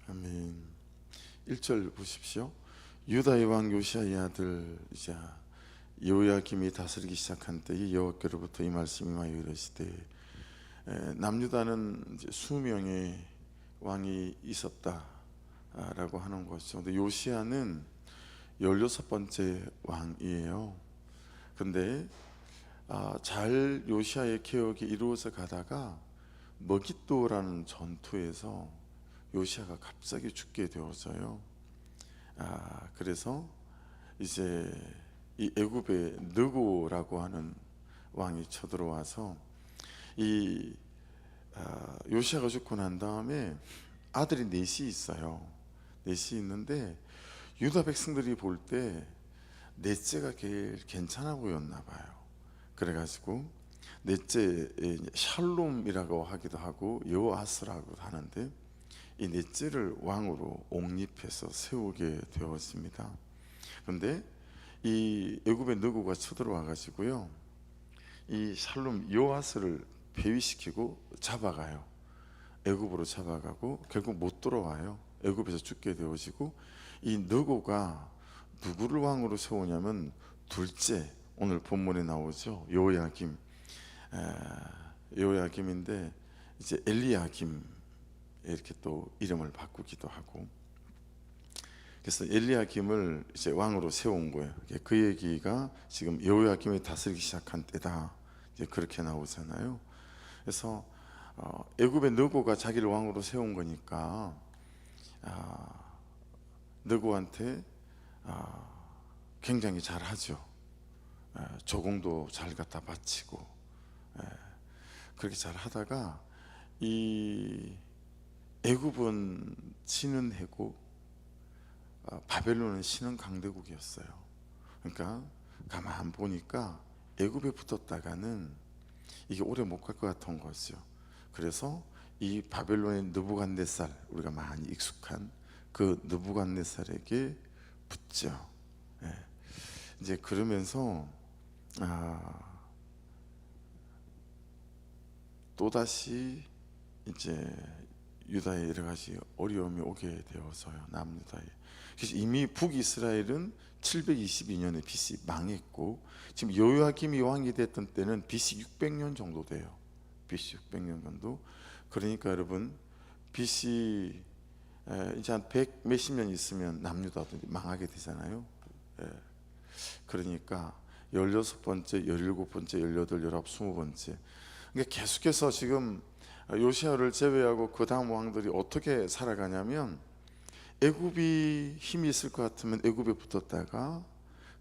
아멘. 1절 보십시오. 유다의 왕 요시야의 아들 여호야김이 다스리기 시작한 때에 여호와께로부터 이 말씀이 임하여 이르시되, 남유다는 이제 수명의 왕이 있었다라고 하는 것이죠. 근데 요시야는 16번째 왕이에요. 근데 잘 요시야의 개혁이 이루어져 가다가 머깃도라는 전투에서 요시야가 갑자기 죽게 되어져요. 그래서 이제 이 애굽의 느고라고 하는 왕이 쳐들어와서 이 요시야가 죽고 난 다음에 아들이 넷이 있어요. 넷이 있는데 유다 백성들이 볼 때 넷째가 제일 괜찮아 보였나 봐요. 그래가지고 넷째 샬롬이라고 하기도 하고 여호아스라고 하는데, 이 넷째를 왕으로 옹립해서 세우게 되었습니다. 그런데 이 애굽의 느고가 쳐들어와 가지고요, 이 샬롬 여호아스를 폐위시키고 잡아가요. 애굽으로 잡아가고 결국 못 돌아와요. 애굽에서 죽게 되어지고, 이 느고가 누구를 왕으로 세우냐면 둘째, 오늘 본문에 나오죠, 여호야김인데 이제 엘리야김 이렇게 또 이름을 바꾸기도 하고, 그래서 엘리야김을 이제 왕으로 세운 거예요. 그 얘기가 지금 여호야김이 다스리기 시작한 때다, 이제 그렇게 나오잖아요. 그래서 애굽의 느고가 자기를 왕으로 세운 거니까 느고한테 굉장히 잘하죠. 조공도 잘 갖다 바치고, 그렇게 잘 하다가 이 애굽은 치는 해고, 바벨론은 신은 강대국이었어요. 그러니까 가만 보니까 애굽에 붙었다가는 이게 오래 못 갈 것 같은 거죠. 그래서 이 바벨론의 느부갓네살, 우리가 많이 익숙한 그 느부갓네살에게 붙죠. 이제 그러면서 또다시 이제 유다에 여러 가지 어려움이 오게 되어서요, 남유다에. 그래서 이미 북이스라엘은 722년에 BC 망했고, 지금 여호야김이 왕이 됐던 때는 BC 600년 정도 돼요. BC 600년 정도. 그러니까 여러분, BC 이제 한 100 몇십 년 있으면 남유다도 망하게 되잖아요. 그러니까 16번째, 17번째, 18, 19, 20번째. 그러니까 계속해서 지금 요시야를 제외하고 그 다음 왕들이 어떻게 살아가냐면, 애굽이 힘이 있을 것 같으면 애굽에 붙었다가,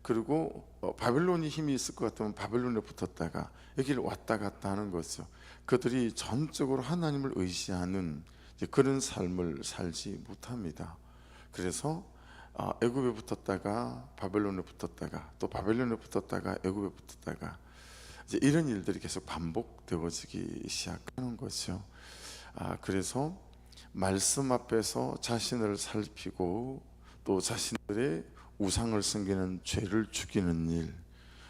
그리고 바벨론이 힘이 있을 것 같으면 바벨론에 붙었다가 여기를 왔다 갔다 하는 거죠. 그들이 전적으로 하나님을 의지하는 그런 삶을 살지 못합니다. 그래서 애굽에 붙었다가 바벨론에 붙었다가 또 바벨론에 붙었다가 애굽에 붙었다가, 이제 이런 일들이 계속 반복되어지기 시작하는 거죠. 그래서 말씀 앞에서 자신을 살피고 또 자신들의 우상을 섬기는 죄를 죽이는 일,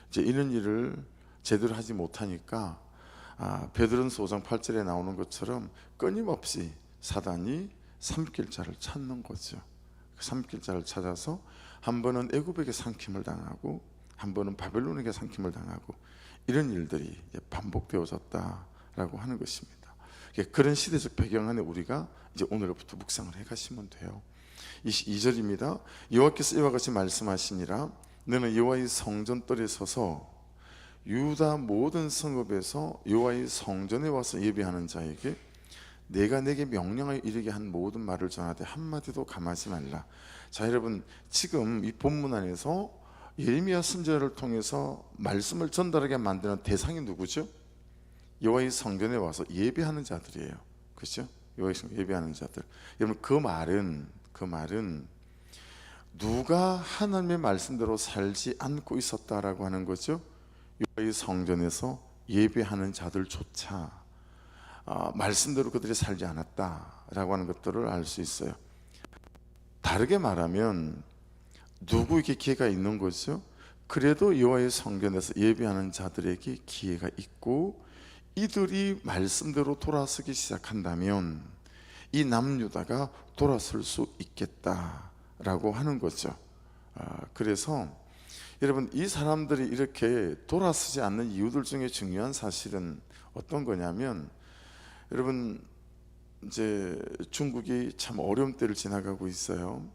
이제 이런 일을 제대로 하지 못하니까 베드로전서 5장 8절에 나오는 것처럼 끊임없이 사단이 삼킬자를 찾는 거죠. 삼킬자를 찾아서 한 번은 애굽에게 삼킴을 당하고 한 번은 바벨론에게 삼킴을 당하고, 이런 일들이 반복되어졌다라고 하는 것입니다. 그런 시대적 배경 안에 우리가 이제 오늘부터 묵상을 해가시면 돼요. 22절입니다. 여호와께서 이와 같이 말씀하시니라. 너는 여호와의 성전뜰에 서서 유다 모든 성읍에서 여호와의 성전에 와서 예배하는 자에게 내가 내게 명령하여 이르게 한 모든 말을 전하되 한마디도 감하지 말라. 자, 여러분, 지금 이 본문 안에서 예레미야 선지자를 통해서 말씀을 전달하게 만드는 대상이 누구죠? 여호와의 성전에 와서 예배하는 자들이에요. 그렇죠? 여호와의 성전 예배하는 자들. 여러분, 그 말은 누가 하나님의 말씀대로 살지 않고 있었다라고 하는 거죠? 여호와의 성전에서 예배하는 자들조차 말씀대로 그들이 살지 않았다라고 하는 것들을 알 수 있어요. 다르게 말하면 누구에게 기회가 있는 거죠? 그래도 여호와의 성전에서 예배하는 자들에게 기회가 있고, 이들이 말씀대로 돌아서기 시작한다면 이 남유다가 돌아설 수 있겠다라고 하는 거죠. 그래서 여러분, 이 사람들이 이렇게 돌아서지 않는 이유들 중에 중요한 사실은 어떤 거냐면, 여러분 이제 중국이 참 어려운 때를 지나가고 있어요.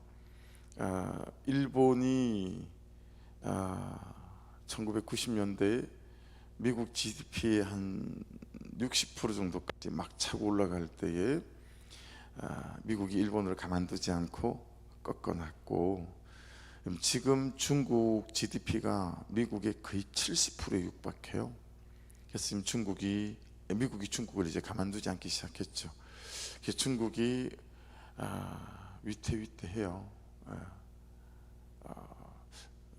일본이 1990년대에 미국 GDP의 한 60% 정도까지 막 차고 올라갈 때에 미국이 일본을 가만두지 않고 꺾어놨고, 지금 중국 GDP가 미국의 거의 70%에 육박해요. 그래서 지금 미국이 중국을 이제 가만두지 않기 시작했죠. 그래서 중국이 위태위태해요.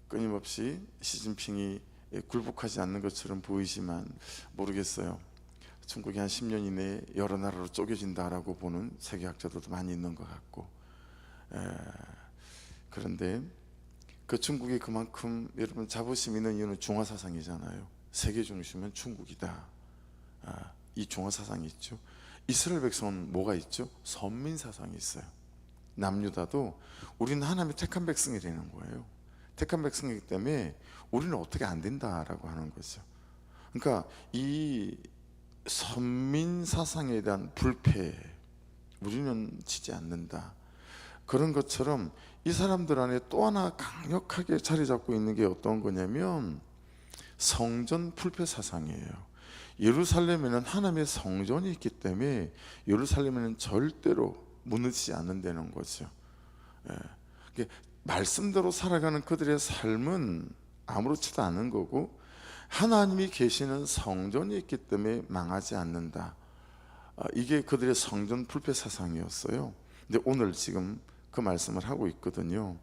끊임없이 시진핑이 굴복하지 않는 것처럼 보이지만 모르겠어요. 중국이 한 10년 이내에 여러 나라로 쪼개진다라고 보는 세계학자들도 많이 있는 것 같고, 그런데 그 중국이 그만큼 여러분 자부심 있는 이유는 중화사상이잖아요. 세계 중심은 중국이다. 이 중화사상이 있죠. 이스라엘 백성은 뭐가 있죠? 선민사상이 있어요. 남유다도 우리는 하나님의 택한 백성이라는 거예요. 택한 백성이기 때문에 우리는 어떻게 안 된다라고 하는 거죠. 그러니까 이 선민사상에 대한 불패, 우리는 지지 않는다, 그런 것처럼 이 사람들 안에 또 하나 강력하게 자리 잡고 있는 게 어떤 거냐면 성전 불패 사상이에요. 예루살렘에는 하나님의 성전이 있기 때문에 예루살렘에는 절대로 무너지지 않는다는 거죠. 말씀대로 살아가는 그들의 삶은 아무렇지도 않은 거고, 하나님이 계시는 성전이 있기 때문에 망하지 않는다. 이게 그들의 성전 불패 사상이었어요. 근데 오늘 지금 그 말씀을 하고 있거든요.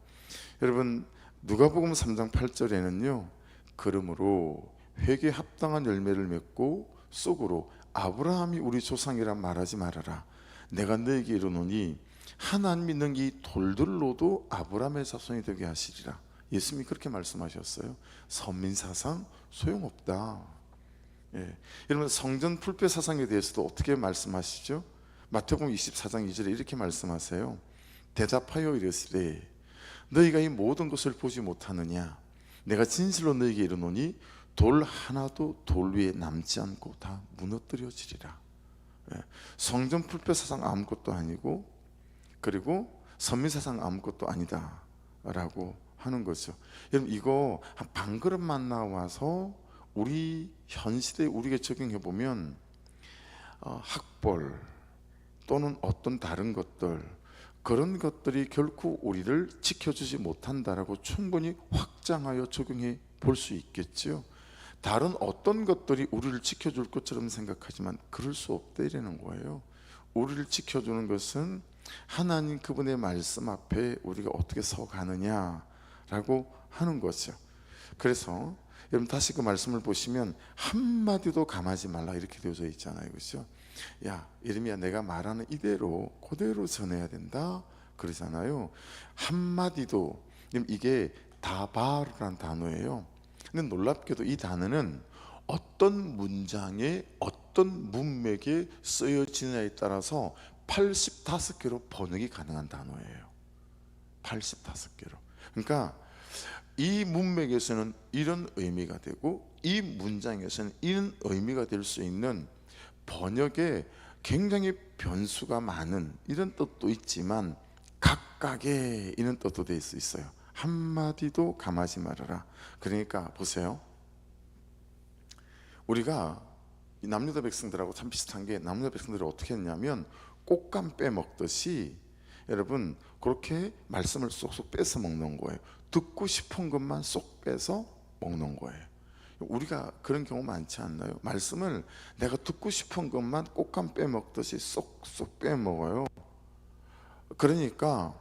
여러분, 누가복음 3장 8절에는요, 그러므로 회개에 합당한 열매를 맺고 속으로 아브라함이 우리 조상이라 말하지 말아라. 내가 너에게 이르노니 하나님 있는 이 돌들로도 아브라함의 자손이 되게 하시리라. 예수님이 그렇게 말씀하셨어요. 선민사상 소용없다. 여러분, 성전 불패 사상에 대해서도 어떻게 말씀하시죠? 마태복음 24장 2절에 이렇게 말씀하세요. 대답하여 이르시되 너희가 이 모든 것을 보지 못하느냐? 내가 진실로 너희에게 이르노니 돌 하나도 돌 위에 남지 않고 다 무너뜨려지리라. 성전 불패 사상 아무것도 아니고, 그리고 선민사상 아무것도 아니다 라고 하는 거죠. 여러분, 이거 한 반 그릇만 나와서 우리 현 시대에 우리에게 적용해 보면 학벌 또는 어떤 다른 것들, 그런 것들이 결코 우리를 지켜주지 못한다라고 충분히 확장하여 적용해 볼 수 있겠죠. 다른 어떤 것들이 우리를 지켜줄 것처럼 생각하지만 그럴 수 없다라는 거예요. 우리를 지켜주는 것은 하나님 그분의 말씀 앞에 우리가 어떻게 서가느냐라고 하는 거죠. 그래서 여러분, 다시 그 말씀을 보시면 한마디도 감하지 말라 이렇게 되어져 있잖아요. 그렇죠? 야, 예레미야, 내가 말하는 이대로 그대로 전해야 된다 그러잖아요. 한마디도, 이게 다바르라는 단어예요. 근데 놀랍게도 이 단어는 어떤 문장에 어떤 문맥에 쓰여지느냐에 따라서 85개로 번역이 가능한 단어예요. 85개로. 그러니까 이 문맥에서는 이런 의미가 되고 이 문장에서는 이런 의미가 될 수 있는 번역에 굉장히 변수가 많은 이런 뜻도 있지만 각각의 이런 뜻도 될 수 있어요. 한마디도 감하지 말아라. 그러니까 보세요, 우리가 남유다 백성들하고 참 비슷한 게, 남유다 백성들이 어떻게 했냐면 꽃감 빼먹듯이 여러분 그렇게 말씀을 쏙쏙 뺏어 먹는 거예요. 듣고 싶은 것만 쏙 빼서 먹는 거예요. 우리가 그런 경우 많지 않나요? 말씀을 내가 듣고 싶은 것만 꽃감 빼먹듯이 쏙쏙 빼먹어요. 그러니까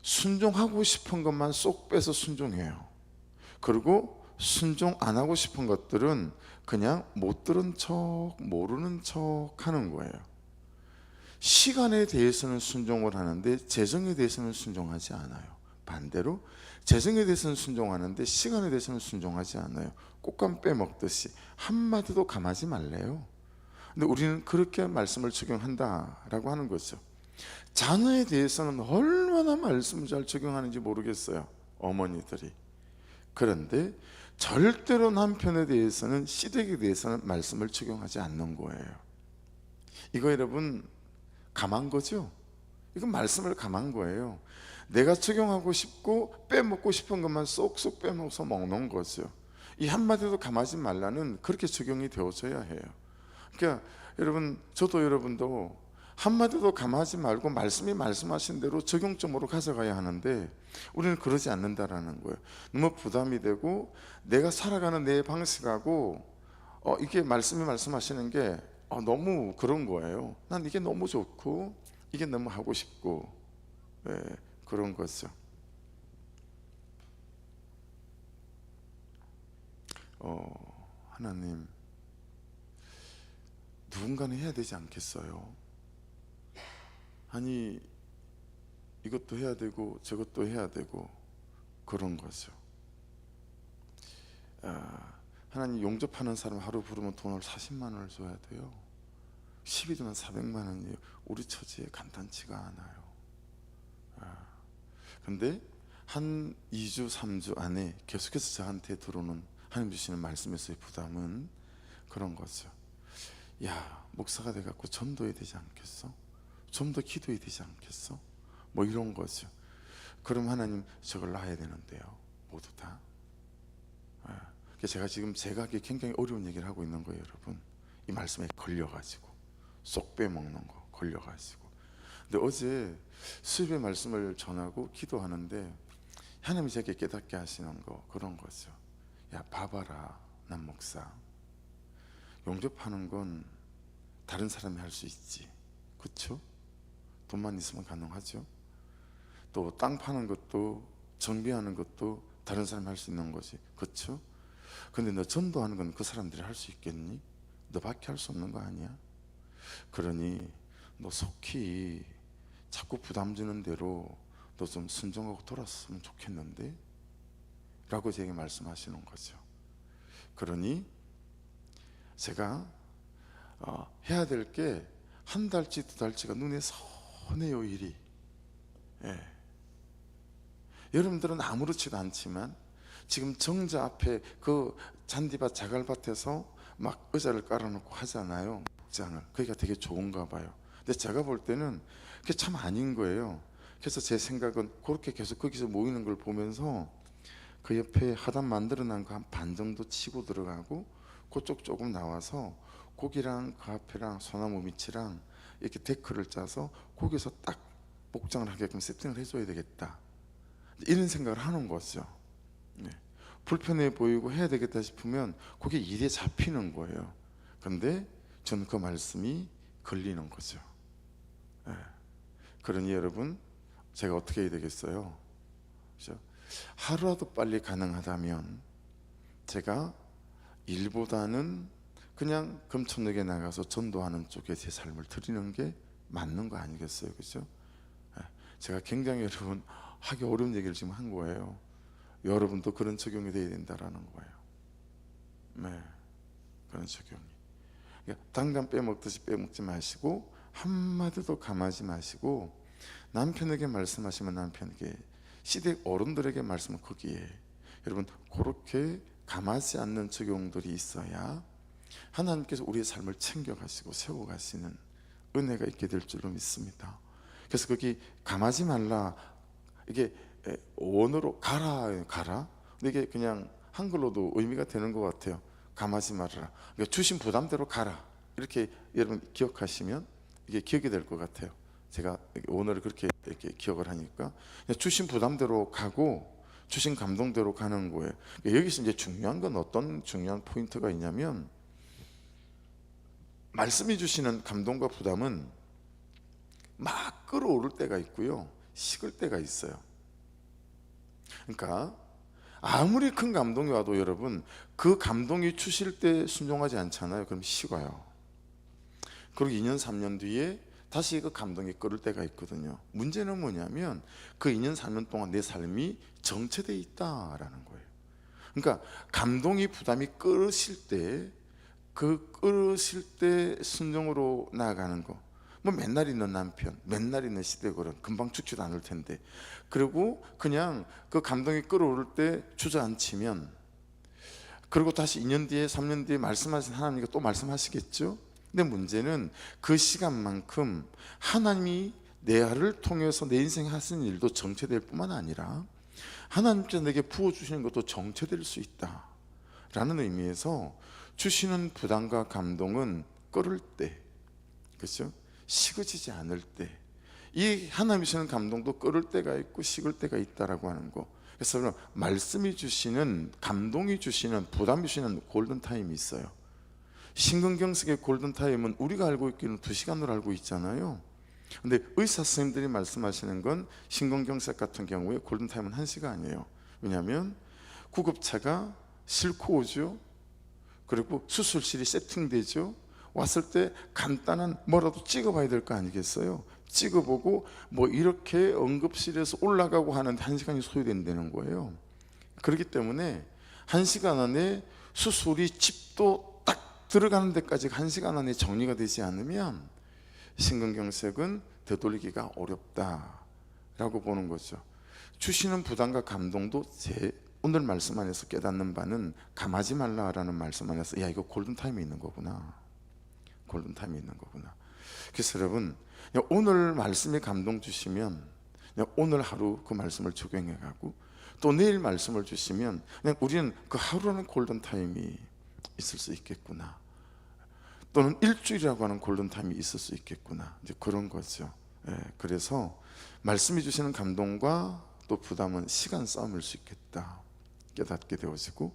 순종하고 싶은 것만 쏙 빼서 순종해요. 그리고 순종 안 하고 싶은 것들은 그냥 못 들은 척, 모르는 척 하는 거예요. 시간에 대해서는 순종을 하는데 재정에 대해서는 순종하지 않아요. 반대로 재정에 대해서는 순종하는데 시간에 대해서는 순종하지 않아요. 꽃감 빼먹듯이 한마디도 감하지 말래요. 근데 우리는 그렇게 말씀을 적용한다라고 하는 거죠. 자녀에 대해서는 얼마나 말씀을 잘 적용하는지 모르겠어요, 어머니들이. 그런데 절대로 남편에 대해서는, 시댁에 대해서는 말씀을 적용하지 않는 거예요. 이거 여러분 감한 거죠? 이건 말씀을 감한 거예요. 내가 적용하고 싶고 빼먹고 싶은 것만 쏙쏙 빼먹어서 먹는 거죠. 이 한마디도 감하지 말라는 그렇게 적용이 되어져야 해요. 그러니까 여러분, 저도 여러분도 한마디도 감하지 말고 말씀이 말씀하신 대로 적용점으로 가져가야 하는데 우리는 그러지 않는다라는 거예요. 너무 부담이 되고 내가 살아가는 내 방식하고 이게 말씀이 말씀하시는 게 너무 그런 거예요. 난 이게 너무 좋고 이게 너무 하고 싶고, 네, 그런 거죠. 하나님, 누군가는 해야 되지 않겠어요? 아니, 이것도 해야 되고 저것도 해야 되고 그런 거죠. 하나님, 용접하는 사람 하루 부르면 돈을 40만 원을 줘야 돼요. 10일이면 400만 원이에요. 우리 처지에 간단치가 않아요. 근데 한 2주 3주 안에 계속해서 저한테 들어오는 하나님 주시는 말씀에서의 부담은 그런 거죠. 야, 목사가 돼갖고 전도해야 되지 않겠어? 좀 더 기도해야 되지 않겠어? 뭐 이런 거죠. 그럼 하나님, 저걸 놔야 되는데요, 모두 다. 제가 지금 제가 하기 굉장히 어려운 얘기를 하고 있는 거예요, 여러분. 이 말씀에 걸려가지고 쏙 빼먹는 거 걸려가지고. 근데 어제 수입의 말씀을 전하고 기도하는데 하나님이 제게 깨닫게 하시는 거, 그런 거죠. 야, 봐봐라, 남 목사, 용접하는 건 다른 사람이 할 수 있지, 그렇죠? 돈만 있으면 가능하죠. 또 땅 파는 것도, 정비하는 것도 다른 사람이 할 수 있는 거지, 그렇죠? 근데 너 전도하는 건 그 사람들이 할 수 있겠니? 너밖에 할 수 없는 거 아니야? 그러니 너 속히 자꾸 부담 주는 대로 너 좀 순종하고 돌았으면 좋겠는데? 라고 제게 말씀하시는 거죠. 그러니 제가 해야 될 게 한 달치 두 달치가 눈에 선해요, 일이. 예. 여러분들은 아무렇지도 않지만 지금 정자 앞에 그 잔디밭 자갈밭에서 막 의자를 깔아놓고 하잖아요, 목장을. 그게 되게 좋은가 봐요. 근데 제가 볼 때는 그게 참 아닌 거예요. 그래서 제 생각은 그렇게 계속 거기서 모이는 걸 보면서 그 옆에 하단 만들어 놓은 거 한 반 정도 치고 들어가고 그쪽 조금 나와서 거기랑 그 앞에랑 소나무 밑이랑 이렇게 데크를 짜서 거기서 딱 목장을 하게끔 세팅을 해줘야 되겠다, 이런 생각을 하는 거죠. 네. 불편해 보이고 해야 되겠다 싶으면 그게 일에 잡히는 거예요. 근데 저는 그 말씀이 걸리는 거죠. 네. 그러니 여러분, 제가 어떻게 해야 되겠어요? 그렇죠? 하루라도 빨리 가능하다면 제가 일보다는 그냥 금천역에 나가서 전도하는 쪽에 제 삶을 드리는 게 맞는 거 아니겠어요, 그렇죠? 제가 굉장히 여러분 하기 어려운 얘기를 지금 한 거예요. 여러분도 그런 적용이 돼야 된다라는 거예요. 네, 그런 적용이. 그러니까 당장 빼먹듯이 빼먹지 마시고 한마디도 감하지 마시고 남편에게 말씀하시면 남편에게, 시댁 어른들에게 말씀은 거기에. 여러분, 그렇게 감하지 않는 적용들이 있어야 하나님께서 우리의 삶을 챙겨가시고 세워가시는 은혜가 있게 될 줄로 믿습니다. 그래서 거기 감하지 말라, 이게 원어로 가라, 가라. 근데 이게 그냥 한글로도 의미가 되는 것 같아요. 감하지 말아라. 그러니까 주신 부담대로 가라. 이렇게 여러분 기억하시면 이게 기억이 될 것 같아요. 제가 원어를 그렇게 이렇게 기억을 하니까 주신 부담대로 가고 주신 감동대로 가는 거예요. 여기서 이제 중요한 건 어떤 중요한 포인트가 있냐면, 말씀해 주시는 감동과 부담은 막 끌어오를 때가 있고요, 식을 때가 있어요. 그러니까 아무리 큰 감동이 와도 여러분, 그 감동이 주실 때 순종하지 않잖아요. 그럼 식어요. 그리고 2년 3년 뒤에 다시 그 감동이 끓을 때가 있거든요. 문제는 뭐냐면 그 2년 3년 동안 내 삶이 정체되어 있다라는 거예요. 그러니까 감동이 부담이 끓으실 때, 그 끓으실 때 순종으로 나아가는 거, 뭐 맨날 있는 남편, 맨날 있는 시대거든. 금방 죽지도 않을 텐데. 그리고 그냥 그 감동이 끌어오를 때 주저앉히면, 그리고 다시 2년 뒤에 3년 뒤에 말씀하신 하나님이 또 말씀하시겠죠. 근데 문제는 그 시간만큼 하나님이 내 아를 통해서 내 인생에 하시는 일도 정체될 뿐만 아니라 하나님께서 내게 부어주시는 것도 정체될 수 있다 라는 의미에서 주시는 부담과 감동은 끓을 때, 그렇죠? 식어지지 않을 때, 이 하나님이 주시는 감동도 끓을 때가 있고 식을 때가 있다라고 하는 거. 그래서 말씀이 주시는, 감동이 주시는, 부담이 주시는 골든타임이 있어요. 신근경색의 골든타임은 우리가 알고 있기는 2시간으로 알고 있잖아요. 근데 의사 선생님들이 말씀하시는 건 신근경색 같은 경우에 골든타임은 1시간이에요. 왜냐하면 구급차가 싣고 오죠. 그리고 수술실이 세팅되죠. 왔을 때 간단한 뭐라도 찍어봐야 될 거 아니겠어요? 찍어보고 뭐 이렇게 응급실에서 올라가고 하는데 1시간이 소요된다는 거예요. 그렇기 때문에 1시간 안에 수술이 집도 딱 들어가는 데까지 1시간 안에 정리가 되지 않으면 심근경색은 되돌리기가 어렵다라고 보는 거죠. 주시는 부담과 감동도 제 오늘 말씀 안에서 깨닫는 바는 감하지 말라라는 말씀 안에서, 야, 이거 골든타임이 있는 거구나, 골든타임이 있는 거구나. 그래서 여러분, 오늘 말씀에 감동 주시면 오늘 하루 그 말씀을 적용해 가고, 또 내일 말씀을 주시면 그냥 우리는 그 하루라는 골든타임이 있을 수 있겠구나, 또는 일주일이라고 하는 골든타임이 있을 수 있겠구나, 이제 그런 거죠. 그래서 말씀이 주시는 감동과 또 부담은 시간 싸움일 수 있겠다 깨닫게 되어지고,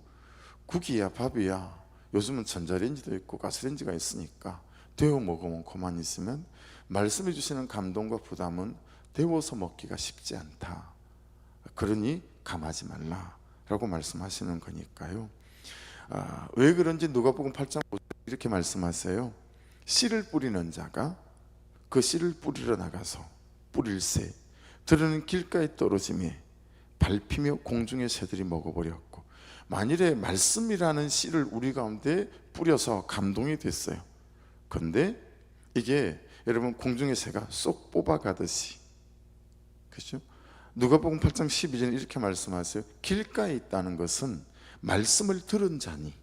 국이야 밥이야 요즘은 전자레인지도 있고 가스레인지가 있으니까 데워 먹으면 그만 있으면 말씀해 주시는 감동과 부담은 데워서 먹기가 쉽지 않다. 그러니 감하지 말라라고 말씀하시는 거니까요. 왜 그런지 누가복음 8장 5절 이렇게 말씀하세요. 씨를 뿌리는 자가 그 씨를 뿌리러 나가서 뿌릴새 들으는 길가에 떨어짐에 밟히며 공중의 새들이 먹어버렸고, 만일에 말씀이라는 씨를 우리 가운데 뿌려서 감동이 됐어요. 그런데 이게 여러분 공중의 새가 쏙 뽑아가듯이, 그렇죠? 누가복음 8장 12절에 이렇게 말씀하세요. 길가에 있다는 것은 말씀을 들은 자니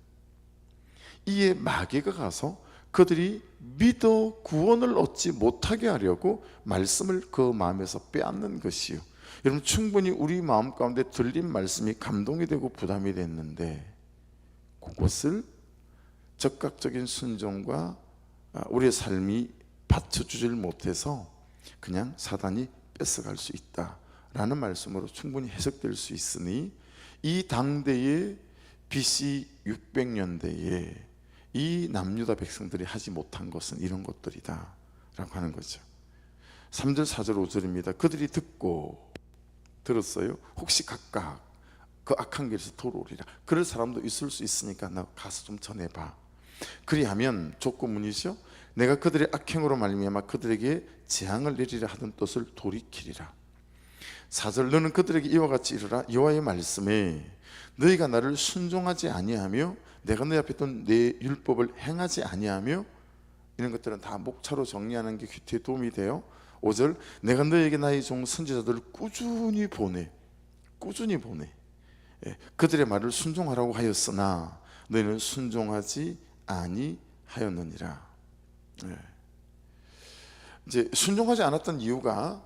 이에 마귀가 가서 그들이 믿어 구원을 얻지 못하게 하려고 말씀을 그 마음에서 빼앗는 것이요. 여러분, 충분히 우리 마음 가운데 들린 말씀이 감동이 되고 부담이 됐는데 그것을 적극적인 순종과 우리의 삶이 받쳐주질 못해서 그냥 사단이 뺏어갈 수 있다라는 말씀으로 충분히 해석될 수 있으니, 이 당대의 BC 600년대에 이 남유다 백성들이 하지 못한 것은 이런 것들이다 라고 하는 거죠. 3절 4절 5절입니다. 그들이 들었어요. 혹시 각각 그 악한 길에서 돌아오리라. 그럴 사람도 있을 수 있으니까 나 가서 좀 전해봐. 그리하면 조건문이죠. 내가 그들의 악행으로 말미암아 그들에게 재앙을 내리려 하던 뜻을 돌이키리라. 4절 너는 그들에게 이와 같이 이르라. 여호와의 말씀에 너희가 나를 순종하지 아니하며 내가 너희 앞에 둔 내 율법을 행하지 아니하며, 이런 것들은 다 목차로 정리하는 게 귀티에 도움이 돼요. 5절 내가 너희에게 나의 종 선지자들을 꾸준히 보내 그들의 말을 순종하라고 하였으나 너희는 순종하지 아니하였느니라. 이제 순종하지 않았던 이유가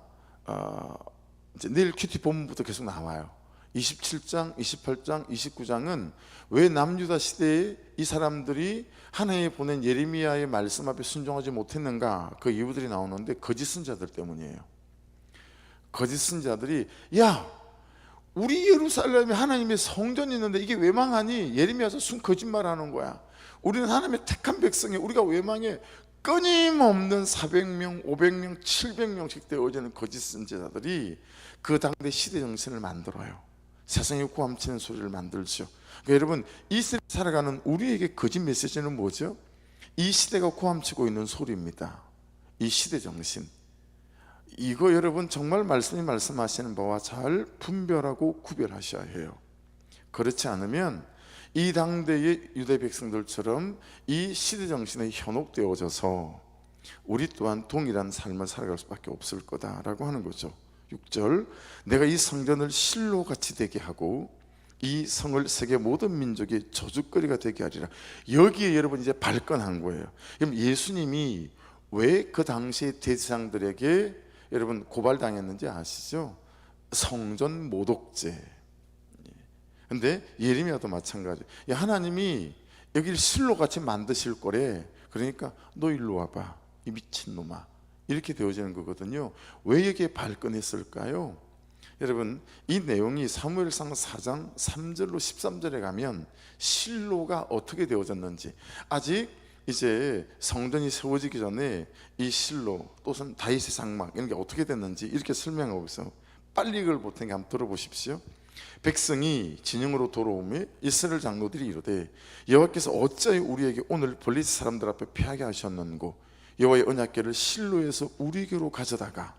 이제 내일 큐티 본문부터 계속 나와요. 27장, 28장, 29장은 왜 남유다 시대에 이 사람들이 하나님이 보낸 예레미야의 말씀 앞에 순종하지 못했는가, 그 이유들이 나오는데 거짓 선지자들 때문이에요. 거짓 선지자들이, 야, 우리 예루살렘에 하나님의 성전이 있는데 이게 왜 망하니? 예레미야서 순 거짓말하는 거야. 우리는 하나님의 택한 백성이 우리가 왜 망해? 끊임없는 400명, 500명, 700명씩 되어지는 거짓 선지자들이 그 당대 시대 정신을 만들어요. 세상에 고함치는 소리를 만들죠. 그러니까 여러분, 이 시대에 살아가는 우리에게 거짓 메시지는 뭐죠? 이 시대가 고함치고 있는 소리입니다. 이 시대 정신, 이거 여러분 정말 말씀이 말씀하시는 바와 잘 분별하고 구별하셔야 해요. 그렇지 않으면 이 당대의 유대 백성들처럼 이 시대 정신에 현혹되어져서 우리 또한 동일한 삶을 살아갈 수밖에 없을 거다라고 하는 거죠. 6절, 내가 이 성전을 실로같이 되게 하고 이 성을 세계 모든 민족의 저주거리가 되게 하리라. 여기에 여러분 이제 발끈한 거예요. 그럼 예수님이 왜 그 당시 대제사장들에게 여러분 고발당했는지 아시죠? 성전 모독죄. 근데 예레미야도 마찬가지. 하나님이 여기를 실로같이 만드실 거래. 그러니까 너 일로 와봐, 이 미친놈아, 이렇게 되어지는 거거든요. 왜 여기에 발끈했을까요? 여러분, 이 내용이 사무엘상 4장 3절로 13절에 가면 실로가 어떻게 되어졌는지, 아직 이제 성전이 세워지기 전에 이 실로 또는 다윗의 장막 이런 게 어떻게 됐는지 이렇게 설명하고 있어요. 빨리 이걸 볼 테니까 한번 들어보십시오. 백성이 진영으로 돌아오며 이스라엘 장로들이 이르되 여호와께서 어찌하여 우리에게 오늘 블리스 사람들 앞에 패하게 하셨는고 여호와의 언약궤를 실로에서 우리에게로 가져다가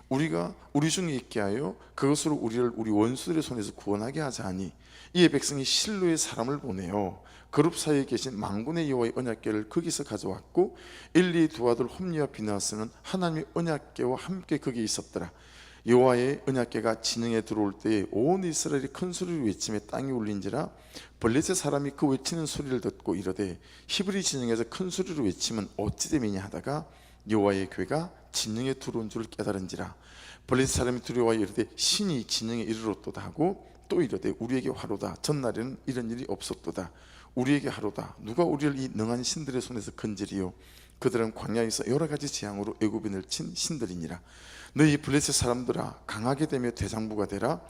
우리가 우리 중에 있게 하여 그것으로 우리를 우리 원수들의 손에서 구원하게 하자니 이에 백성이 실로에 사람을 보내어 그룹 사이에 계신 만군의 여호와의 언약궤를 거기서 가져왔고 엘리의 두 아들 홈리와 비나스는 하나님의 언약궤와 함께 거기에 있었더라. 여호와의 언약궤가 진영에 들어올 때에 온 이스라엘이 큰 소리로 외치며 땅이 울린지라 블레셋 사람이 그 외치는 소리를 듣고 이르되 히브리 진영에서 큰 소리로 외치면 어찌 됨이냐 하다가 여호와의 궤가 진영에 들어온 줄 깨달은지라. 블레셋 사람이 두려워하여 이르되 신이 진영에 이르렀도다 하고 또 이르되 우리에게 화로다. 전날에는 이런 일이 없었도다. 우리에게 하로다. 누가 우리를 이 능한 신들의 손에서 건지리요. 그들은 광야에서 여러 가지 재앙으로 애굽인을 친 신들이니라. 너희 블레셋 사람들아, 강하게 되며 대장부가 되라.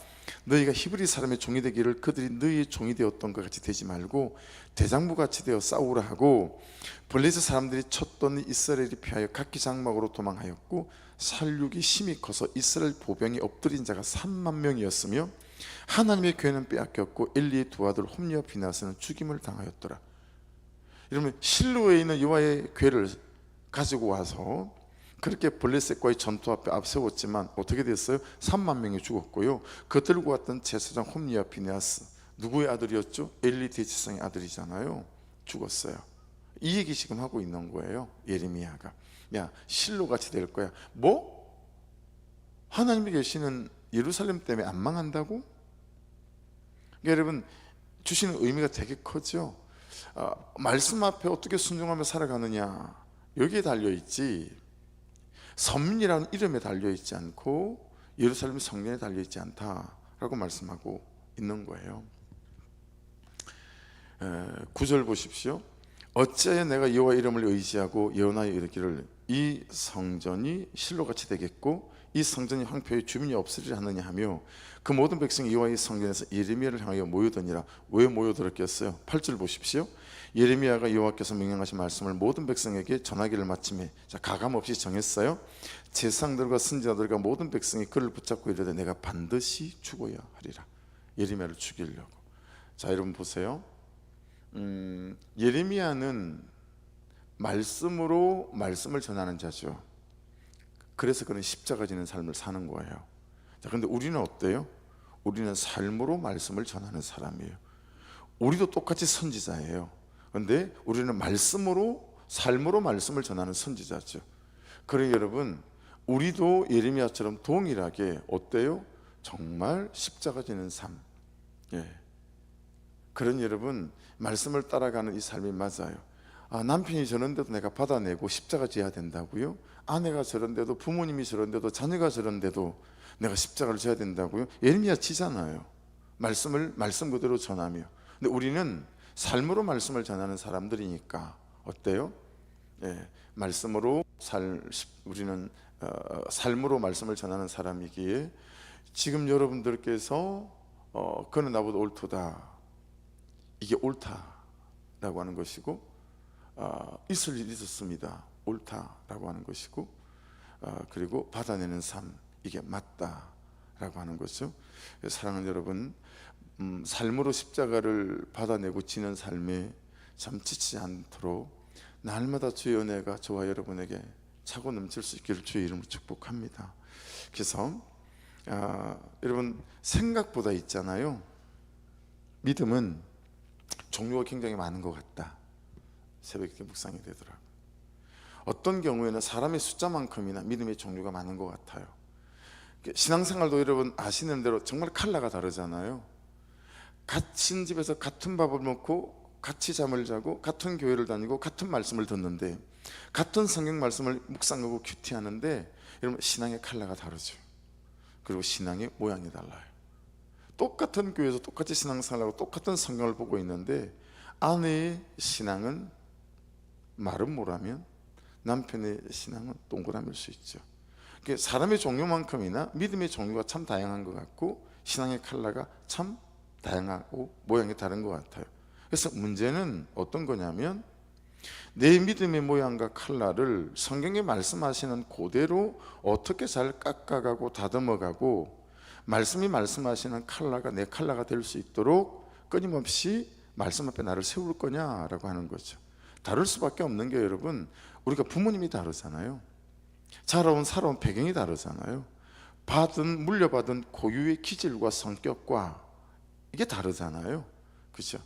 너희가 히브리 사람의 종이 되기를 그들이 너희의 종이 되었던 것 같이 되지 말고 대장부같이 되어 싸우라 하고, 블레셋 사람들이 쳤던 이스라엘이 피하여 각기 장막으로 도망하였고 살육이 심히 커서 이스라엘 보병이 엎드린 자가 3만 명이었으며 하나님의 궤는 빼앗겼고 엘리의 두 아들 홈리와 비나스는 죽임을 당하였더라. 이러면 실로에 있는 여호와의 궤를 가지고 와서 그렇게 블레셋과의 전투 앞에 앞세웠지만 어떻게 됐어요? 3만 명이 죽었고요. 그 들고 왔던 제사장 홈리와 비나스, 누구의 아들이었죠? 엘리 대제사장의 아들이잖아요. 죽었어요. 이 얘기 지금 하고 있는 거예요. 예레미야가. 야, 실로같이 될 거야. 뭐? 하나님이 계시는 예루살렘 때문에 안 망한다고? 그러니까 여러분, 주시는 의미가 되게 커죠. 말씀 앞에 어떻게 순종하며 살아가느냐, 여기에 달려있지 선민이라는 이름에 달려있지 않고 예루살렘 성전에 달려있지 않다라고 말씀하고 있는 거예요. 9절 보십시오. 어찌하여 내가 여호와 이름을 의지하고 예언하여 이르기를 이 성전이 실로같이 되겠고 이 성전이 황폐해 주민이 없으리라 하느냐 하며 그 모든 백성이 여호와의 성전에서 예레미야를 향하여 모여드니라. 왜 모여들었겠어요? 8절 보십시오. 예레미야가 여호와께서 명령하신 말씀을 모든 백성에게 전하기를 마침에, 자, 가감없이 정했어요. 제사장들과 선지자들과 모든 백성이 그를 붙잡고 이르되 내가 반드시 죽어야 하리라. 예레미야를 죽이려고. 자, 여러분 보세요. 예레미야는 말씀으로 말씀을 전하는 자죠. 그래서 그는 십자가 지는 삶을 사는 거예요. 자, 그런데 우리는 어때요? 우리는 삶으로 말씀을 전하는 사람이에요. 우리도 똑같이 선지자예요. 그런데 우리는 말씀으로, 삶으로 말씀을 전하는 선지자죠. 그러니 여러분, 우리도 예레미야처럼 동일하게 어때요? 정말 십자가 지는 삶, 그런 여러분 말씀을 따라가는 이 삶이 맞아요. 남편이 저런데도 내가 받아내고 십자가 져야 된다고요? 아내가 저런데도, 부모님이 저런데도, 자녀가 저런데도 내가 십자가를 져야 된다고요? 예레미야 지잖아요. 말씀 그대로 전하며. 근데 우리는 삶으로 말씀을 전하는 사람들이니까 어때요? 말씀으로 우리는 삶으로 말씀을 전하는 사람이기에 지금 여러분들께서 그는 나보다 옳도다, 이게 옳다라고 하는 것이고, 있을 일이 있었습니다, 옳다라고 하는 것이고, 그리고 받아내는 삶, 이게 맞다라고 하는 거죠. 사랑하는 여러분, 삶으로 십자가를 받아내고 지는 삶에 참 지치지 않도록 날마다 주의 은혜가 저와 여러분에게 차고 넘칠 수 있기를 주의 이름으로 축복합니다. 그래서 여러분, 생각보다 있잖아요, 믿음은 종류가 굉장히 많은 것 같다. 새벽에 묵상이 되더라고요. 어떤 경우에는 사람의 숫자만큼이나 믿음의 종류가 많은 것 같아요. 신앙생활도 여러분 아시는 대로 정말 컬러가 다르잖아요. 같은 집에서 같은 밥을 먹고 같이 잠을 자고 같은 교회를 다니고 같은 말씀을 듣는데, 같은 성경 말씀을 묵상하고 큐티하는데, 여러분 신앙의 컬러가 다르죠. 그리고 신앙의 모양이 달라요. 똑같은 교회에서 똑같이 신앙생활하고 똑같은 성경을 보고 있는데, 아내의 신앙은 말은 뭐라면 남편의 신앙은 동그라미일 수 있죠. 사람의 종류만큼이나 믿음의 종류가 참 다양한 것 같고, 신앙의 컬러가 참 다양하고 모양이 다른 것 같아요. 그래서 문제는 어떤 거냐면, 내 믿음의 모양과 컬러를 성경에 말씀하시는 그대로 어떻게 잘 깎아가고 다듬어가고, 말씀이 말씀하시는 컬러가 내 컬러가 될 수 있도록 끊임없이 말씀 앞에 나를 세울 거냐라고 하는 거죠. 다를 수밖에 없는 게, 여러분, 우리가 부모님이 다르잖아요. 자라온 살아온 배경이 다르잖아요. 물려받은 고유의 기질과 성격과 이게 다르잖아요. 그렇죠?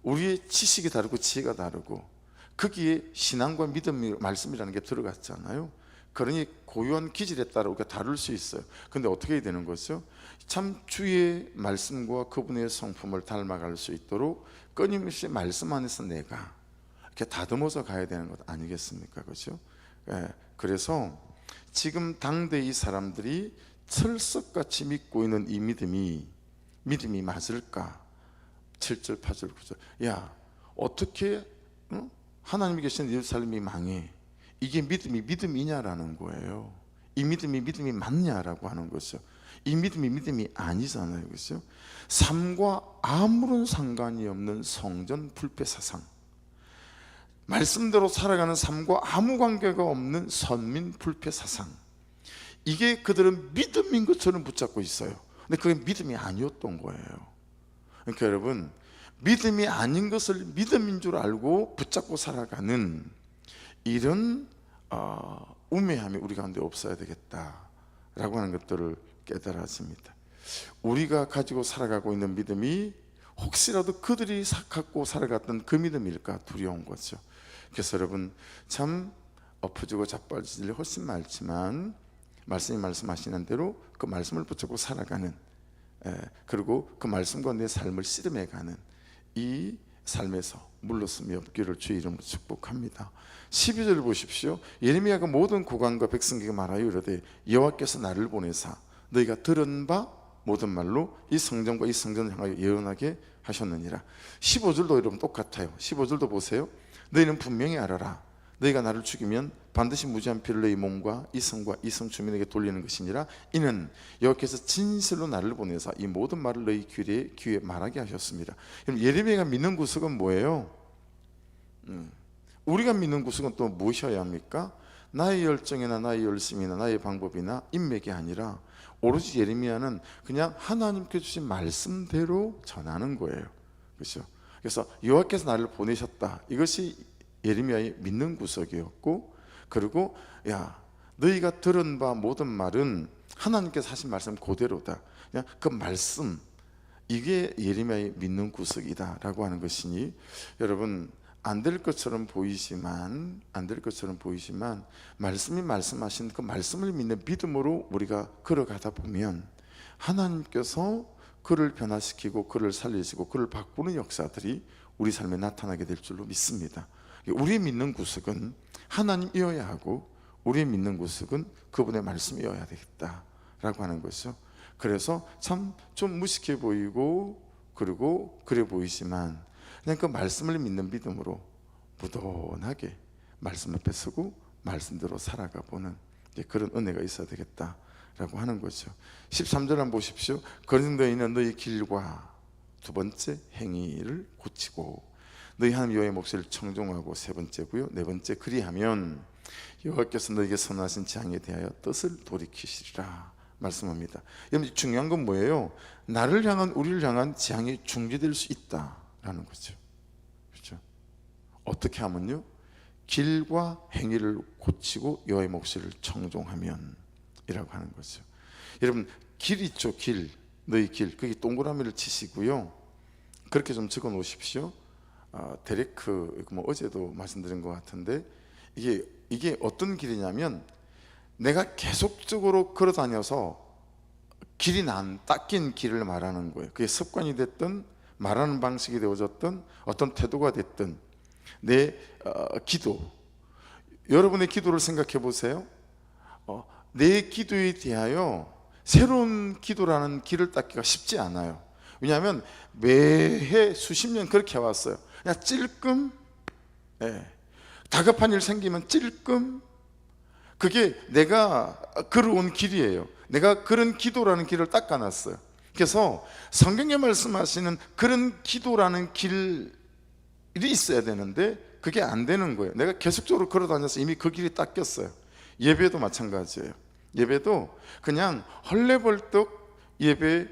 우리의 지식이 다르고 지혜가 다르고, 거기에 신앙과 믿음, 말씀이라는 게 들어갔잖아요. 그러니 고유한 기질에 따라 우리가 다를 수 있어요. 근데 어떻게 해야 되는 거죠? 참 주의 말씀과 그분의 성품을 닮아갈 수 있도록 끊임없이 말씀 안에서 내가 이렇게 다듬어서 가야 되는 것 아니겠습니까? 그렇죠? 그래서 지금 당대 이 사람들이 철석같이 믿고 있는 이 믿음이 맞을까? 7절 8절 9절, 야 어떻게 하나님이 계신 예루살렘이 망해? 이게 믿음이냐라는 거예요. 이 믿음이 맞냐라고 하는 거죠. 이 믿음이 아니잖아요. 그렇죠? 삶과 아무런 상관이 없는 성전 불패 사상, 말씀대로 살아가는 삶과 아무 관계가 없는 선민 불패 사상, 이게 그들은 믿음인 것처럼 붙잡고 있어요. 근데 그게 믿음이 아니었던 거예요. 그러니까 여러분, 믿음이 아닌 것을 믿음인 줄 알고 붙잡고 살아가는 이런 우매함이 우리 가운데 없어야 되겠다라고 하는 것들을 깨달았습니다. 우리가 가지고 살아가고 있는 믿음이 혹시라도 그들이 갖고 살아갔던 그 믿음일까 두려운 거죠. 그래서 여러분, 참 엎어지고 자빠질 일이 훨씬 많지만, 말씀이 말씀하시는 대로 그 말씀을 붙잡고 살아가는, 그리고 그 말씀과 내 삶을 씨름해가는 이 삶에서 물러섬이 없기를 주의 이름으로 축복합니다. 12절 보십시오. 예레미야가 모든 고관과 백성에게 말하여 이르되, 여호와께서 나를 보내사 너희가 들은 바 모든 말로 이 성전과 이 성전을 향하여 예언하게 하셨느니라. 15절도 여러분 똑같아요. 15절도 보세요. 너희는 분명히 알아라. 너희가 나를 죽이면 반드시 무지한 피를 너희 몸과 이 성과 이 성 주민에게 돌리는 것이니라. 이는 여호와께서 진실로 나를 보내사 이 모든 말을 너희 귀에 말하게 하셨습니다. 그럼 예레미야가 믿는 구석은 뭐예요? 우리가 믿는 구석은 또 무엇이어야 합니까? 나의 열정이나 나의 열심이나 나의 방법이나 인맥이 아니라 오로지 예레미야는 그냥 하나님께 주신 말씀대로 전하는 거예요. 그렇죠? 그래서 여호와께서 나를 보내셨다, 이것이 예레미야의 믿는 구석이었고, 그리고 야 너희가 들은 바 모든 말은 하나님께서 하신 말씀 그대로다, 그냥 그 말씀, 이게 예레미야의 믿는 구석이다라고 하는 것이니, 여러분, 안 될 것처럼 보이지만 말씀이 말씀하신 그 말씀을 믿는 믿음으로 우리가 걸어가다 보면 하나님께서 그를 변화시키고 그를 살리시고 그를 바꾸는 역사들이 우리 삶에 나타나게 될 줄로 믿습니다. 우리의 믿는 구석은 하나님이어야 하고, 우리의 믿는 구석은 그분의 말씀이어야 되겠다라고 하는 것이죠. 그래서 참 좀 무식해 보이고 그리고 그래 보이지만, 그냥 그 말씀을 믿는 믿음으로 무던하게 말씀 앞에 서고 말씀대로 살아가 보는 그런 은혜가 있어야 되겠다라고 하는 거죠. 13절 한번 보십시오. 그런 너희는 너희 길과 두 번째 행위를 고치고 너희 하나님 여호와의 목소리를 청종하고, 세 번째고요. 네 번째, 그리하면 여호와께서 너희에게 선하신 재앙에 대하여 뜻을 돌이키시리라 말씀합니다. 여러분, 중요한 건 뭐예요? 나를 향한, 우리를 향한 재앙이 중지될 수 있다라는 거죠. 그렇죠? 어떻게 하면요? 길과 행위를 고치고 여호와의 목소리를 청종하면 이라고 하는 거죠. 여러분, 길 있죠? 길, 너희 길, 거기 동그라미를 치시고요, 그렇게 좀 적어 놓으십시오. 데레크, 뭐 어제도 말씀드린 것 같은데, 이게 이게 어떤 길이냐면 내가 계속적으로 걸어 다녀서 길이 닦인 길을 말하는 거예요. 그게 습관이 됐든 말하는 방식이 되어졌든 어떤 태도가 됐든 내 기도, 여러분의 기도를 생각해 보세요. 내 기도에 대하여 새로운 기도라는 길을 닦기가 쉽지 않아요. 왜냐하면 매해 수십 년 그렇게 해왔어요. 그냥 찔끔, 다급한 일 생기면 찔끔, 그게 내가 걸어온 길이에요. 내가 그런 기도라는 길을 닦아놨어요. 그래서 성경에 말씀하시는 그런 기도라는 길이 있어야 되는데 그게 안 되는 거예요. 내가 계속적으로 걸어 다녀서 이미 그 길이 닦였어요. 예배도 마찬가지예요. 예배도 그냥 헐레벌떡 예배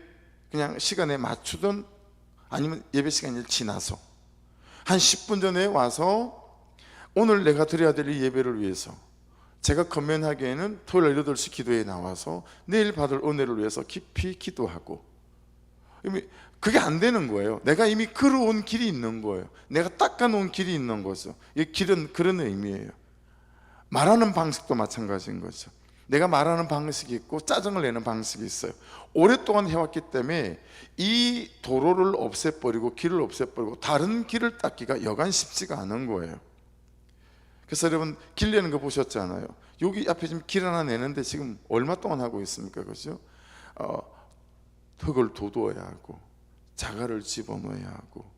그냥 시간에 맞추든 아니면 예배 시간이 지나서 한 10분 전에 와서 오늘 내가 드려야 될 이 예배를 위해서 제가 건면하기에는 토요일 8시 기도에 나와서 내일 받을 은혜를 위해서 깊이 기도하고, 그게 안 되는 거예요. 내가 이미 걸어온 길이 있는 거예요. 내가 닦아놓은 길이 있는 거죠. 이 길은 그런 의미예요. 말하는 방식도 마찬가지인 거죠. 내가 말하는 방식이 있고 짜증을 내는 방식이 있어요. 오랫동안 해왔기 때문에 이 도로를 없애버리고 길을 없애버리고 다른 길을 닦기가 여간 쉽지가 않은 거예요. 그래서 여러분 길 내는 거 보셨잖아요. 여기 앞에 지금 길 하나 내는데 지금 얼마 동안 하고 있습니까? 그죠? 흙을 도도해야 하고 자갈을 집어넣어야 하고.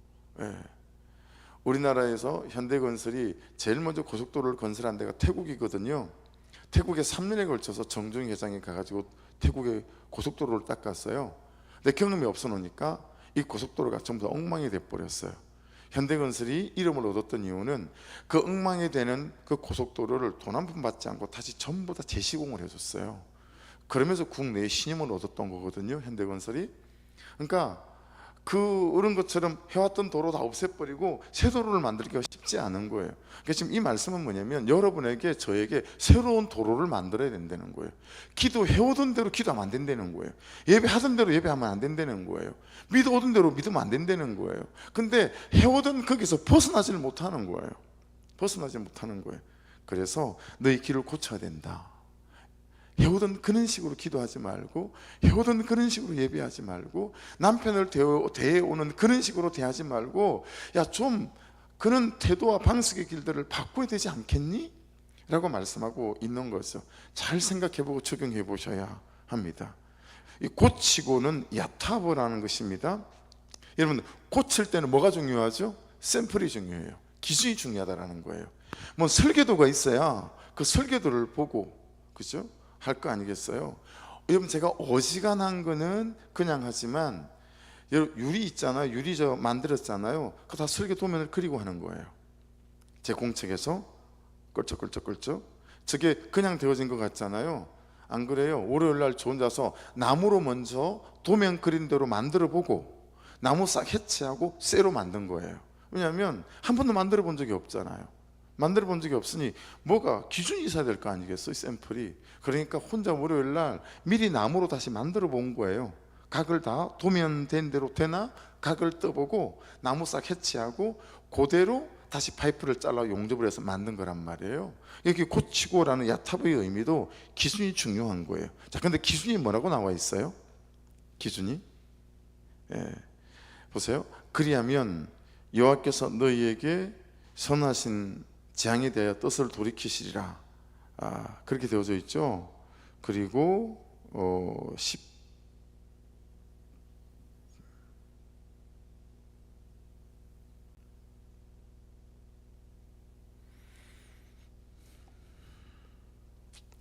우리나라에서 현대건설이 제일 먼저 고속도로를 건설한 데가 태국이거든요. 태국에 3년에 걸쳐서 정중 회장이 가가지고 태국의 고속도로를 닦았어요. 근데 경험이 없어 놓으니까 이 고속도로가 전부 다 엉망이 돼버렸어요. 현대건설이 이름을 얻었던 이유는 그 엉망이 되는 그 고속도로를 돈 한 푼 받지 않고 다시 전부 다 재시공을 해줬어요. 그러면서 국내에 신임을 얻었던 거거든요, 현대건설이. 그러니까 그런 것처럼 해왔던 도로 다 없애버리고 새 도로를 만들기가 쉽지 않은 거예요. 그러니까 지금 이 말씀은 뭐냐면 여러분에게 저에게 새로운 도로를 만들어야 된다는 거예요. 기도해오던 대로 기도하면 안 된다는 거예요. 예배하던 대로 예배하면 안 된다는 거예요. 믿어오던 대로 믿으면 안 된다는 거예요. 근데 해오던 거기서 벗어나지를 못하는 거예요. 벗어나지 못하는 거예요. 그래서 너희 길을 고쳐야 된다. 해오던 그런 식으로 기도하지 말고, 해오던 그런 식으로 예배하지 말고, 남편을 대해오는 그런 식으로 대하지 말고, 야 좀 그런 태도와 방식의 길들을 바꿔야 되지 않겠니? 라고 말씀하고 있는 거죠. 잘 생각해보고 적용해 보셔야 합니다. 이 고치고는 야타보라는 것입니다. 여러분 고칠 때는 뭐가 중요하죠? 샘플이 중요해요. 기준이 중요하다는 거예요. 뭐 설계도가 있어야 그 설계도를 보고, 그죠? 할 거 아니겠어요? 여러분 제가 어지간한 거는 그냥 하지만 여러분 유리 있잖아요. 유리 저 만들었잖아요. 그거 다 설계 도면을 그리고 하는 거예요. 제 공책에서 끌쩍끌쩍끌쩍. 저게 그냥 되어진 것 같잖아요. 안 그래요? 월요일 날 저 혼자서 나무로 먼저 도면 그린 대로 만들어 보고 나무 싹 해체하고 쇠로 만든 거예요. 왜냐하면 한 번도 만들어 본 적이 없잖아요. 만들어 본 적이 없으니 뭐가 기준이 있어야 될 거 아니겠어요? 샘플이. 그러니까 혼자 월요일 날 미리 나무로 다시 만들어 본 거예요. 각을 다 도면된 대로 되나 각을 떠보고 나무 싹 해체하고 그대로 다시 파이프를 잘라 용접을 해서 만든 거란 말이에요. 여기 고치고라는 야타브의 의미도 기준이 중요한 거예요. 자, 근데 기준이 뭐라고 나와 있어요? 기준이? 보세요. 그리하면 여호와께서 너희에게 선하신 재앙에 대하여 뜻을 돌이키시리라. 그렇게 되어져 있죠. 그리고 10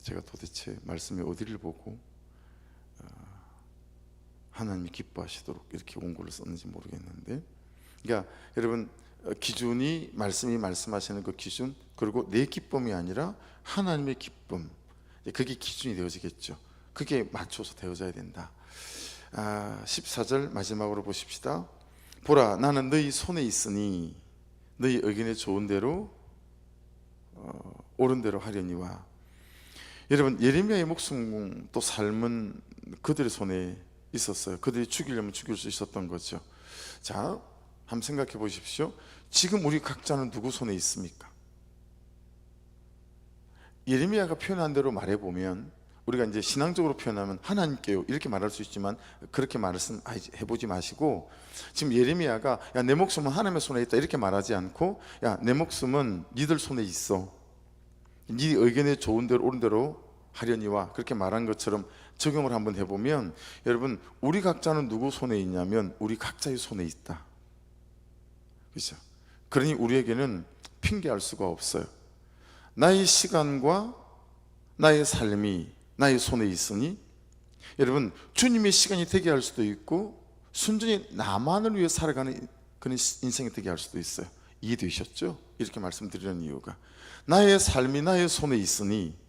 제가 도대체 말씀이 어디를 보고 하나님이 기뻐하시도록 이렇게 원고를 썼는지 모르겠는데, 그러니까 여러분 기준이 말씀이 말씀하시는 그 기준, 그리고 내 기쁨이 아니라 하나님의 기쁨, 그게 기준이 되어지겠죠. 그게 맞춰서 되어져야 된다. 14절 마지막으로 보십시다. 보라 나는 너희 손에 있으니 너희 의견에 좋은 대로 옳은 대로 하려니와. 여러분 예레미야의 목숨 또 삶은 그들의 손에 있었어요. 그들이 죽이려면 죽일 수 있었던 거죠. 자, 한번 생각해 보십시오. 지금 우리 각자는 누구 손에 있습니까? 예레미야가 표현한 대로 말해보면, 우리가 이제 신앙적으로 표현하면 하나님께요 이렇게 말할 수 있지만 그렇게 말씀해보지 마시고, 지금 예레미야가 야 내 목숨은 하나님의 손에 있다 이렇게 말하지 않고, 야 내 목숨은 니들 손에 있어, 네 의견에 좋은 대로 옳은 대로 하려니와, 그렇게 말한 것처럼 적용을 한번 해보면, 여러분 우리 각자는 누구 손에 있냐면 우리 각자의 손에 있다. 그렇죠? 그러니 우리에게는 핑계할 수가 없어요. 나의 시간과 나의 삶이 나의 손에 있으니, 여러분 주님의 시간이 되게 할 수도 있고 순전히 나만을 위해 살아가는 그런 인생이 되게 할 수도 있어요. 이해되셨죠? 이렇게 말씀드리는 이유가, 나의 삶이 나의 손에 있으니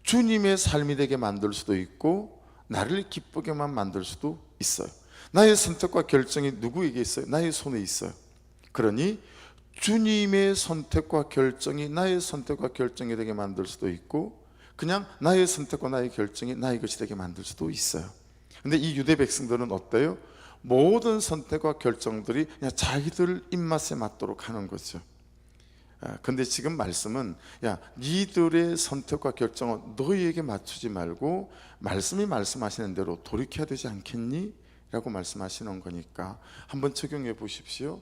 주님의 삶이 되게 만들 수도 있고 나를 기쁘게만 만들 수도 있어요. 나의 선택과 결정이 누구에게 있어요? 나의 손에 있어요. 그러니 주님의 선택과 결정이 나의 선택과 결정이 되게 만들 수도 있고, 그냥 나의 선택과 나의 결정이 나의 것이 되게 만들 수도 있어요. 근데 이 유대 백성들은 어때요? 모든 선택과 결정들이 그냥 자기들 입맛에 맞도록 하는 거죠. 근데 지금 말씀은, 야 니들의 선택과 결정은 너희에게 맞추지 말고 말씀이 말씀하시는 대로 돌이켜야 되지 않겠니? 라고 말씀하시는 거니까 한번 적용해 보십시오.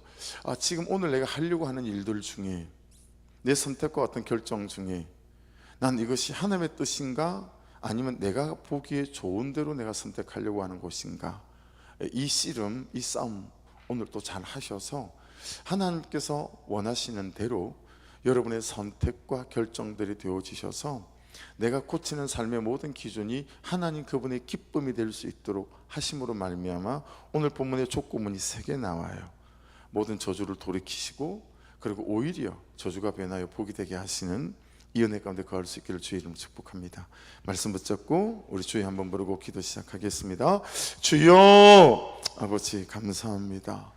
지금 오늘 내가 하려고 하는 일들 중에, 내 선택과 어떤 결정 중에 난 이것이 하나님의 뜻인가, 아니면 내가 보기에 좋은 대로 내가 선택하려고 하는 것인가, 이 씨름, 이 싸움 오늘 또 잘 하셔서 하나님께서 원하시는 대로 여러분의 선택과 결정들이 되어지셔서 내가 고치는 삶의 모든 기준이 하나님 그분의 기쁨이 될 수 있도록 하심으로 말미암아 오늘 본문에 족구문이 3개 나와요. 모든 저주를 돌이키시고, 그리고 오히려 저주가 변하여 복이 되게 하시는 이 은혜 가운데 거할 수 있기를 주의 이름으로 축복합니다. 말씀 붙잡고 우리 주여 한번 부르고 기도 시작하겠습니다. 주여, 아버지 감사합니다.